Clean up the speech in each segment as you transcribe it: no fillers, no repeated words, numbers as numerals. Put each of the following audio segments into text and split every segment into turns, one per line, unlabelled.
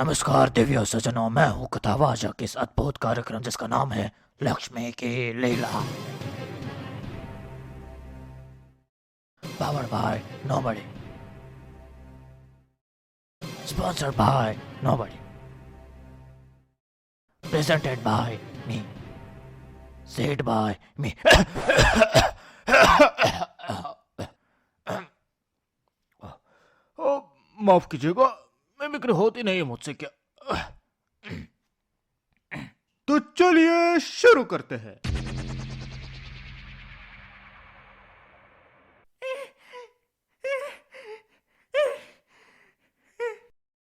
नमस्कार दिव्य सज्जनों, मैं हूँ कथावाचक इस अद्भुत कार्यक्रम जिसका नाम है लक्ष्मी की लीला। Powered by nobody. Sponsored by nobody. Presented by me. Said by me. माफ कीजिएगा, मिमिक्री होती नहीं है मुझसे क्या।
तो चलिए शुरू करते हैं।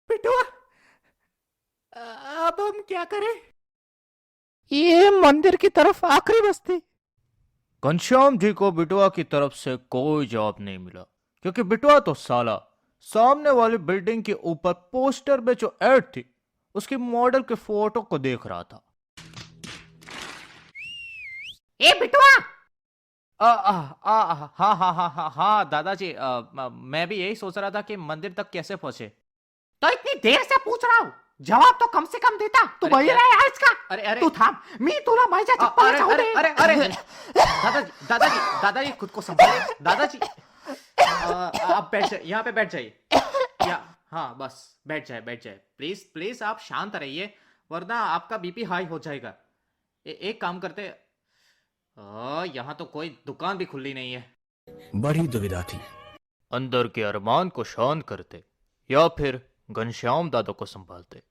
बिटुआ, अब हम क्या करें? ये मंदिर की तरफ आखिरी बस्ती।
घनश्याम जी को बिटुआ की तरफ से कोई जवाब नहीं मिला, क्योंकि बिटुआ तो साला सामने वाली बिल्डिंग के ऊपर पोस्टर में जो एड थी उसकी मॉडल के फोटो को देख रहा था।
ए बिटुआ,
हाँ दादाजी, मैं भी यही सोच रहा था कि मंदिर तक कैसे पहुंचे।
तो इतनी देर से पूछ रहा हूँ, जवाब तो कम से कम देता। तू बही रहा है इसका।
अरे
तू थाम, मैं तुला माझ्या चप्पल जाऊ दे।
अरे दादाजी खुद को संभालिए। दादाजी आप बैठ जाइए, यहाँ पे बैठ जाइए। हाँ बस बैठ जाए प्लीज प्लीज, आप शांत रहिए वरना आपका बीपी हाई हो जाएगा। एक काम करते, यहाँ तो कोई दुकान भी खुली नहीं है।
बड़ी दुविधा थी।
अंदर के अरमान को शांत करते या फिर घनश्याम दादा को संभालते।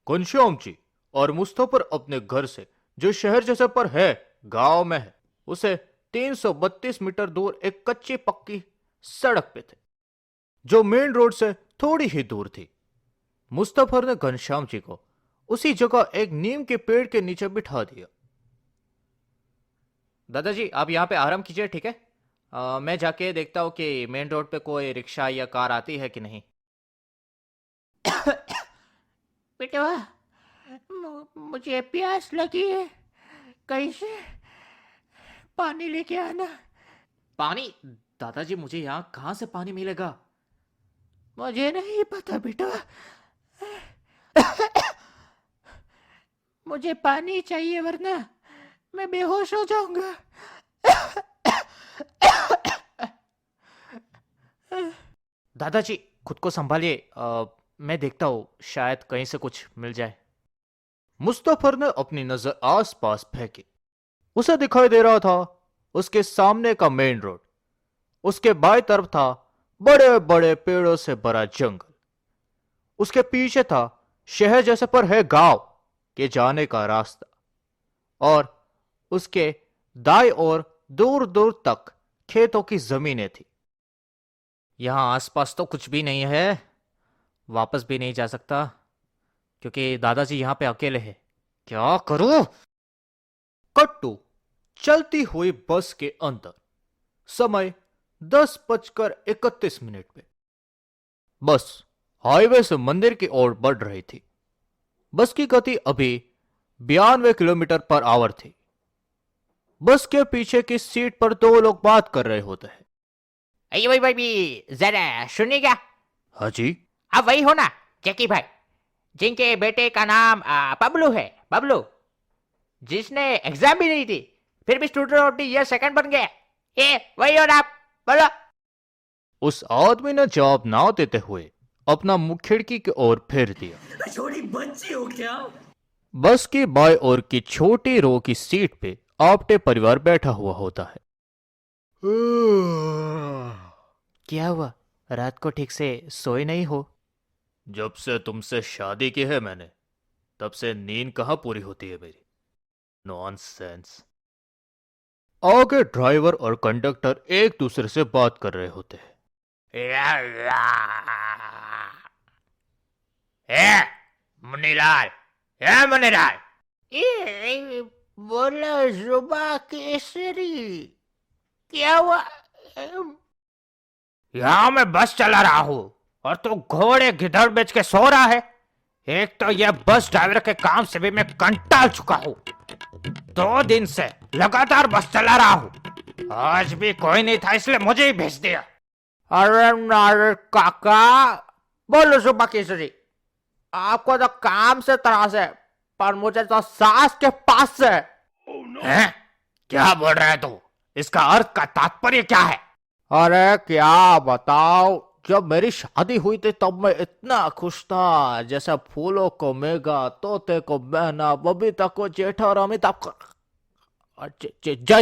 घनश्याम जी और मुस्तफर अपने घर से, जो शहर जैसे पर है, गांव में है, उसे 332 मीटर दूर एक कच्ची पक्की सड़क पे थे, जो मेन रोड से थोड़ी ही दूर थी। मुस्तफर ने घनश्याम जी को उसी जगह एक नीम के पेड़ के नीचे बिठा दिया। दादाजी आप यहाँ पे आराम कीजिए, ठीक है? मैं जाके देखता हूँ कि मेन रोड पे कोई रिक्शा या कार आती है कि नहीं।
बिटुआ, मुझे प्यास लगी है, कहीं से पानी लेके आना।
पानी? दादाजी मुझे यहाँ कहाँ से पानी मिलेगा?
मुझे नहीं पता बिटुआ, मुझे पानी चाहिए वरना मैं बेहोश हो जाऊंगा।
दादाजी खुद को संभालिए, मैं देखता हूँ, शायद कहीं से कुछ मिल जाए। मुस्तफर ने अपनी नजर आसपास फेंकी। उसे दिखाई दे रहा था उसके सामने का मेन रोड। उसके बाएं तरफ था बड़े बड़े पेड़ों से भरा जंगल। उसके पीछे था शहर जैसे पर है गांव के जाने का रास्ता, और उसके दाएं ओर दूर दूर तक खेतों की जमीनें थी। यहां आसपास तो कुछ भी नहीं है, वापस भी नहीं जा सकता क्योंकि दादाजी यहां पे अकेले हैं। क्या करूं? कट्टू चलती हुई बस के अंदर समय 10:31 पे बस हाईवे से मंदिर की ओर बढ़ रही थी। बस की गति अभी 92 किलोमीटर पर आवर थी। बस के पीछे की सीट पर दो लोग बात कर रहे होते हैं।
अरे भाई, जरा सुनिएगा।
हाँ जी।
आप वही हो ना, जैकी भाई, जिनके बेटे का नाम बबलू है? बबलू, जिसने एग्जाम भी नहीं दी फिर भी student of the year second बन गया। ये वही हो ना आप? बोलो।
उस आदमी ने जवाब ना देते हुए अपना मुंह खिड़की की ओर फेर दिया।
छोटी बच्ची हो क्या?
बस की बाएं ओर की छोटी रो की सीट पे आपटे परिवार बैठा हुआ होता है। क्या हुआ, रात को ठीक से सोए नहीं हो? जब से तुमसे शादी की है मैंने, तब से नींद कहाँ पूरी होती है मेरी। नॉनसेंस। आगे ड्राइवर और कंडक्टर एक दूसरे से बात कर रहे होते हैं।
मुनीलाल, ए मुनीलाल, ये बोला जुबा केसरी, क्या हुआ? यहाँ मैं बस चला रहा हूँ और तू घोड़े गिधड़ बेच के सो रहा है। एक तो यह बस ड्राइवर के काम से भी मैं कंटाल चुका हूँ। 2 दिन से लगातार बस चला रहा हूँ, आज भी कोई नहीं था इसलिए मुझे ही भेज दिया। अरे नारे काका, बोलो जुबा केसरी,
आपको तो काम से त्रास है, पर मुझे तो सास के पास से।
हैं? क्या बोल रहा है तू? इसका अर्थ का तात्पर्य क्या है?
अरे क्या बताओ, जब मेरी शादी हुई थी तब मैं इतना खुश था, जैसे फूलों को मेघा, तोते को बहना, बबीता को जेठा और अमिताभ को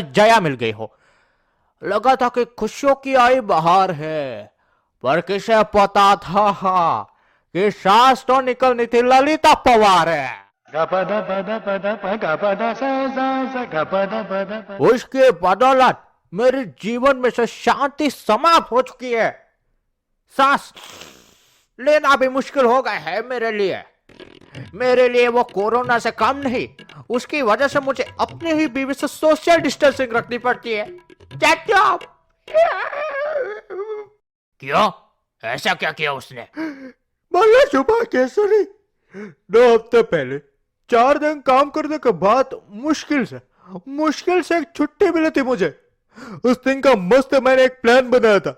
जया मिल गई हो। लगा था कि खुशियों की आई बहार है, पर किसे पता था कि सास तो निकलनी थी ललिता पवार है। उसके बदौलत मेरे जीवन में से शांति समाप्त हो चुकी है। सांस लेना भी मुश्किल हो गया है मेरे लिए। मेरे लिए वो कोरोना से कम नहीं, उसकी वजह से मुझे अपनी ही बीवी से सोशल डिस्टेंसिंग रखनी पड़ती है।
क्यों? ऐसा क्या किया उसने?
मल्ला सुबह केसरी 2 हफ्ते पहले 4 दिन काम करने के बाद मुश्किल से एक छुट्टी मिली थी मुझे। उस दिन का मस्त मैंने एक प्लान बनाया था।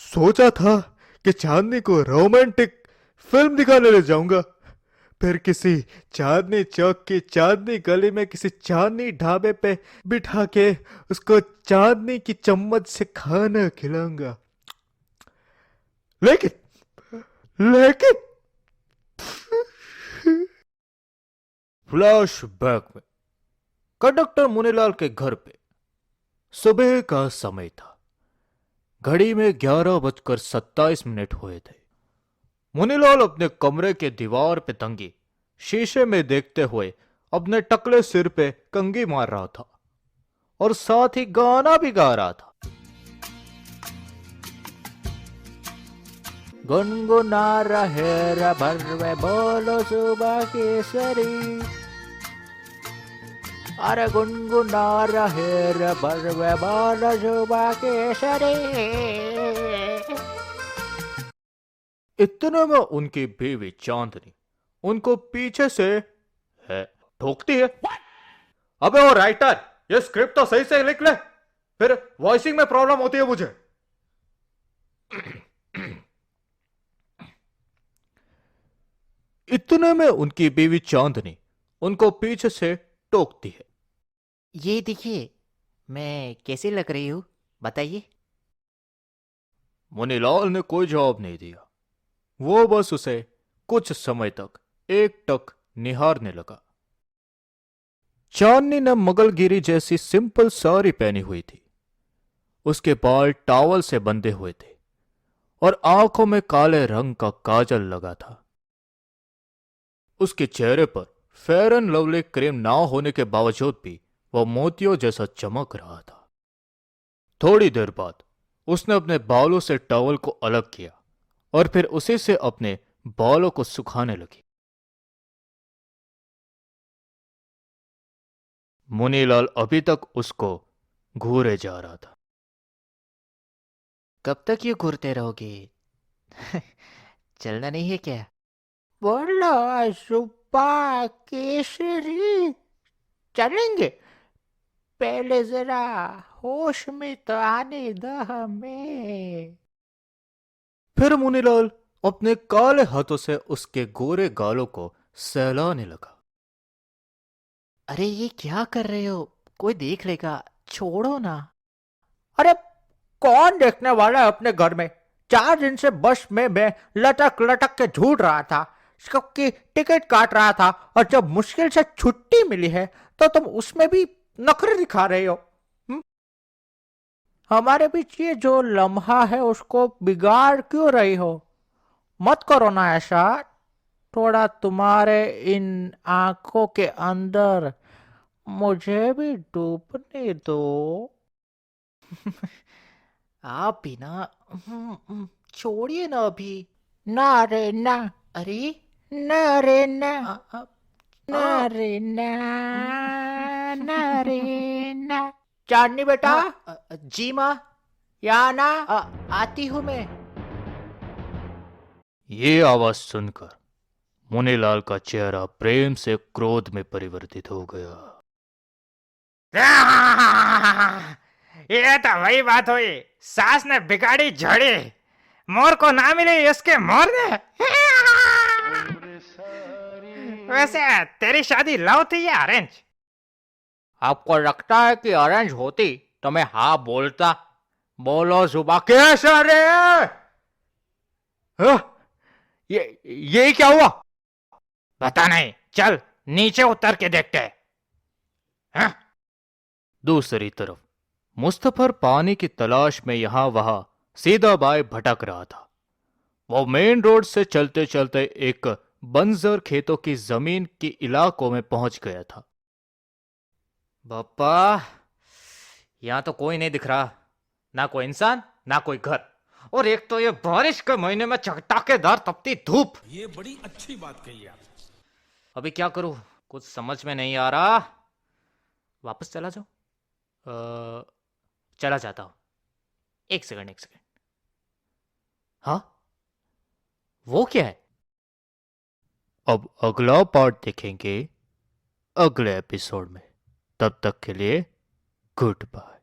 सोचा था कि चांदनी को रोमांटिक फिल्म दिखाने ले जाऊंगा, फिर किसी चांदनी चौक की चांदनी गली में किसी चांदनी ढाबे पे बिठा के उसको चांदनी की चम्मच से खाना खिलाऊंगा। लेकिन फ्लैशबैक में कंडक्टर मुनीलाल के घर पे सुबह का समय था। घड़ी में 11:27 हुए थे। मुनीलाल अपने कमरे के दीवार पे तंगी शीशे में देखते हुए अपने टकले सिर पे कंघी मार रहा था और साथ ही गाना भी गा रहा था। गुनगुना रहे रे भरवे बोलो सुबह केसरी, अरे गुनगुना रहे रे भरवे बोलो सुबह केसरी। इतने में उनकी बीवी चांदनी उनको पीछे से है ठोकती है। अबे ओ राइटर, ये स्क्रिप्ट तो सही से लिख ले, फिर वॉइसिंग में प्रॉब्लम होती है मुझे। इतने में उनकी बीवी चांदनी उनको पीछे से टोकती है।
ये देखिए, मैं कैसी लग रही हूं, बताइए।
मुनीलाल ने कोई जवाब नहीं दिया। वो बस उसे कुछ समय तक एकटक निहारने लगा। चांदनी ने मंगलगिरी जैसी सिंपल साड़ी पहनी हुई थी। उसके बाल टॉवल से बंधे हुए थे और आंखों में काले रंग का काजल लगा था। उसके चेहरे पर फेयर एंड लवली क्रीम ना होने के बावजूद भी वह मोतियों जैसा चमक रहा था। थोड़ी देर बाद उसने अपने बालों से टॉवल को अलग किया और फिर उसी से अपने बालों को सुखाने लगी। मुनीलाल अभी तक उसको घूरे जा रहा था।
कब तक ये घूरते रहोगे? चलना नहीं है क्या? बोलो सुबह केसरी, चलेंगे। पहले जरा होश में तो आने दो हमें।
फिर मुनीलाल अपने काले हाथों से उसके गोरे गालों को सहलाने लगा।
अरे ये क्या कर रहे हो? कोई देख लेगा, छोड़ो ना। अरे कौन देखने वाला है अपने घर में? 4 दिन से बस में मैं लटक लटक के झूठ रहा था, सबकी टिकट काट रहा था, और जब मुश्किल से छुट्टी मिली है तो तुम उसमें भी नखरे दिखा रहे हो। हमारे बीच ये जो लम्हा है उसको बिगाड़ क्यों रही हो? मत करो ना ऐसा। थोड़ा तुम्हारे इन आंखों के अंदर मुझे भी डूबने दो। आप भी ना, छोड़िए ना अभी। ना रे ना। अरे ना रे ना। ना रे ना। ना रे ना। चांदनी बेटा। जी माँ। या ना, आती हूँ मैं।
ये आवाज सुनकर मुनीलाल का चेहरा प्रेम से क्रोध में परिवर्तित हो गया।
ये तो वही बात हुई, सास ने बिगाड़ी झड़ी, मोर को ना मिले इसके मोर ने। वैसे तेरी शादी लव थी या अरेंज?
आपको लगता है कि अरेंज होती तो मैं हाँ बोलता? बोलो जुबा कैसा रे? हाँ? ये क्या हुआ?
पता नहीं, चल नीचे उतर के देखते हैं। हाँ?
दूसरी तरफ मुस्तफर पानी की तलाश में यहां वहां सीधा बाएं भटक रहा था। वो मेन रोड से चलते चलते एक बंजर खेतों की जमीन के इलाकों में पहुंच गया था।
बप्पा, यहां तो कोई नहीं दिख रहा, ना कोई इंसान ना कोई घर, और एक तो ये बारिश के महीने में चकटाकेदार तपती धूप।
ये बड़ी अच्छी बात कही आप।
अभी क्या करूं, कुछ समझ में नहीं आ रहा। वापस चला जाऊं? चला जाता हूं। एक सेकंड। हाँ, वो क्या है?
अब अगला पार्ट देखेंगे अगले एपिसोड में। तब तक के लिए गुड बाय।